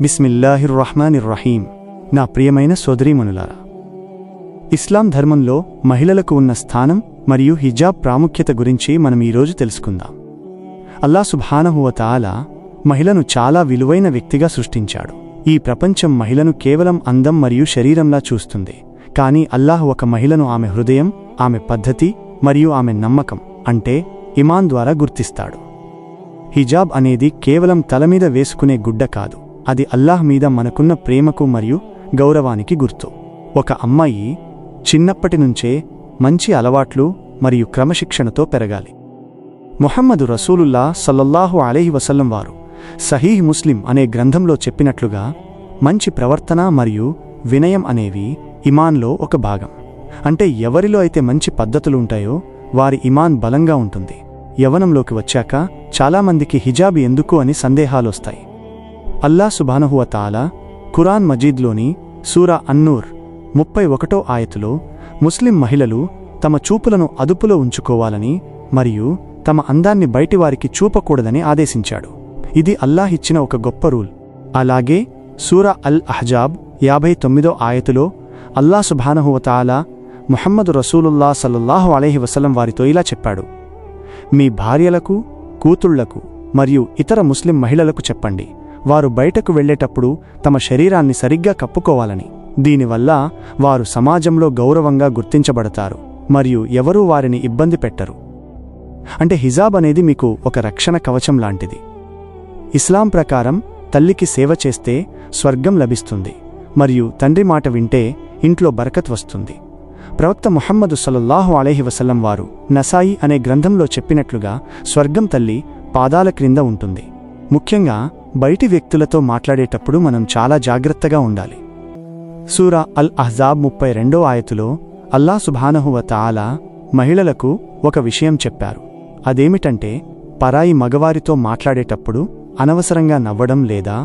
బిస్మిల్లాహిర్రహ్మానిర్రహీం. నా ప్రియమైన సోదరీమణులారా, ఇస్లాం ధర్మంలో మహిళలకు ఉన్న స్థానం మరియు హిజాబ్ ప్రాముఖ్యత గురించి మనం ఈరోజు తెలుసుకుందాం. అల్లాహ్ సుబ్హానహు వ తఆలా మహిళను చాలా విలువైన వ్యక్తిగా సృష్టించాడు. ఈ ప్రపంచం మహిళను కేవలం అందం మరియు శరీరంలా చూస్తుంది. కానీ అల్లాహ్ ఒక మహిళను ఆమె హృదయం, ఆమె పద్ధతి మరియు ఆమె నమ్మకం అంటే ఇమాన్ ద్వారా గుర్తిస్తాడు. హిజాబ్ అనేది కేవలం తలమీద వేసుకునే గుడ్డ కాదు, అది అల్లాహ్ మీద మనకున్న ప్రేమకు మరియు గౌరవానికి గుర్తు. ఒక అమ్మాయి చిన్నప్పటి నుంచే మంచి అలవాట్లు మరియు క్రమశిక్షణతో పెరగాలి. ముహమ్మదు రసూలుల్లాహ్ సల్లల్లాహు అలైహి వసల్లం వారు సహీహ్ ముస్లిం అనే గ్రంథంలో చెప్పినట్లుగా, మంచి ప్రవర్తన మరియు వినయం అనేవి ఇమాన్లో ఒక భాగం. అంటే ఎవరిలో అయితే మంచి పద్ధతులు ఉంటాయో వారి ఇమాన్ బలంగా ఉంటుంది. యవనంలోకి వచ్చాక చాలామందికి హిజాబ్ ఎందుకు అని సందేహాలొస్తాయి. అల్లాహ్ సుబ్హానహు వ తఆలా ఖురాన్ మజీద్లోని సూరా అన్నూర్ 31వ ఆయతులో ముస్లిం మహిళలు తమ చూపులను అదుపులో ఉంచుకోవాలని మరియు తమ అందాన్ని బయటివారికి చూపకూడదని ఆదేశించాడు. ఇది అల్లాహ్ ఇచ్చిన ఒక గొప్ప రూల్. అలాగే సూరా అల్ అహ్జాబ్ 59వ ఆయతులో అల్లాహ్ సుబ్హానహు వ తఆలా ముహమ్మదు రసూలుల్లాహ్ సల్లల్లాహు అలైహి వసల్లం వారితో ఇలా చెప్పాడు: మీ భార్యలకు, కూతుళ్లకు మరియు ఇతర ముస్లిం మహిళలకు చెప్పండి, వారు బయటకు వెళ్లేటప్పుడు తమ శరీరాన్ని సరిగ్గా కప్పుకోవాలని. దీనివల్ల వారు సమాజంలో గౌరవంగా గుర్తించబడతారు మరియు ఎవరూ వారిని ఇబ్బంది పెట్టరు. అంటే హిజాబ్ అనేది మీకు ఒక రక్షణ కవచం లాంటిది. ఇస్లాం ప్రకారం తల్లికి సేవ చేస్తే స్వర్గం లభిస్తుంది మరియు తండ్రి మాట వింటే ఇంట్లో బరకత్ వస్తుంది. ప్రవక్త ముహమ్మదు సల్లల్లాహు అలైహి వసల్లం వారు నసాయి అనే గ్రంథంలో చెప్పినట్లుగా స్వర్గం తల్లి పాదాల క్రింద ఉంటుంది. ముఖ్యంగా బయటి వ్యక్తులతో మాట్లాడేటప్పుడు మనం చాలా జాగ్రత్తగా ఉండాలి. సూరా అల్ అహ్జాబ్ 32వ ఆయతులో అల్లాహ్ సుబ్హానహు వ తఆలా మహిళలకు ఒక విషయం చెప్పారు. అదేమిటంటే, పరాయి మగవారితో మాట్లాడేటప్పుడు అనవసరంగా నవ్వడం లేదా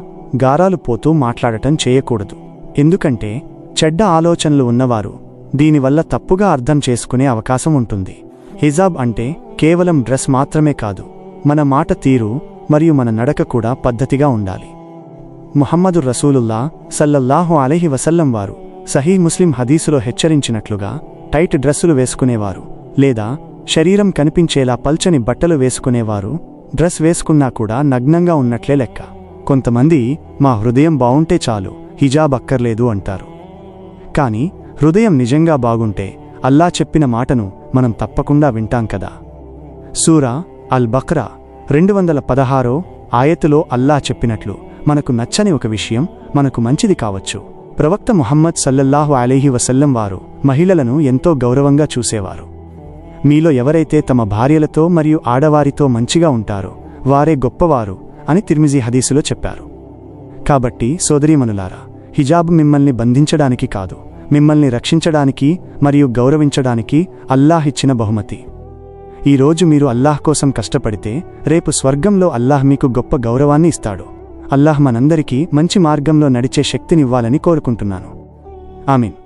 గారాలు పోతూ మాట్లాడటం చేయకూడదు. ఎందుకంటే చెడ్డ ఆలోచనలు ఉన్నవారు దీనివల్ల తప్పుగా అర్థం చేసుకునే అవకాశం ఉంటుంది. హిజాబ్ అంటే కేవలం డ్రెస్ మాత్రమే కాదు, మన మాట తీరు మరియు మన నడక కూడా పద్ధతిగా ఉండాలి. ముహమ్మదు రసూలుల్లాహ్ సల్లల్లాహు అలైహి వసల్లం వారు సహీహ్ ముస్లిం హదీసులో హెచ్చరించినట్లుగా, టైట్ డ్రెస్సులు వేసుకునేవారు లేదా శరీరం కనిపించేలా పల్చని బట్టలు వేసుకునేవారు డ్రెస్ వేసుకున్నా కూడా నగ్నంగా ఉన్నట్లే లెక్క. కొంతమంది మా హృదయం బావుంటే చాలు, హిజాబ్ అక్కర్లేదు అంటారు. కానీ హృదయం నిజంగా బాగుంటే అల్లాహ్ చెప్పిన మాటను మనం తప్పకుండా వింటాం కదా. సూరా అల్ బక్రా 216వ ఆయతులో అల్లాహ్ చెప్పినట్లు, మనకు నచ్చని ఒక విషయం మనకు మంచిది కావచ్చు. ప్రవక్త ముహమ్మద్ సల్లల్లాహు అలైహి వసల్లం వారు మహిళలను ఎంతో గౌరవంగా చూసేవారు. మీలో ఎవరైతే తమ భార్యలతో మరియు ఆడవారితో మంచిగా ఉంటారో వారే గొప్పవారు అని తిర్మిజీ హదీసులో చెప్పారు. కాబట్టి సోదరీమణులారా, హిజాబ్ మిమ్మల్ని బంధించడానికి కాదు, మిమ్మల్ని రక్షించడానికి మరియు గౌరవించడానికి అల్లాహ్ ఇచ్చిన బహుమతి. ఈరోజు మీరు అల్లాహ్ కోసం కష్టపడితే రేపు స్వర్గంలో అల్లాహ్ మీకు గొప్ప గౌరవాన్ని ఇస్తాడు. అల్లాహ్ మనందరికీ మంచి మార్గంలో నడిచే శక్తినివ్వాలని కోరుకుంటున్నాను. ఆమీన్.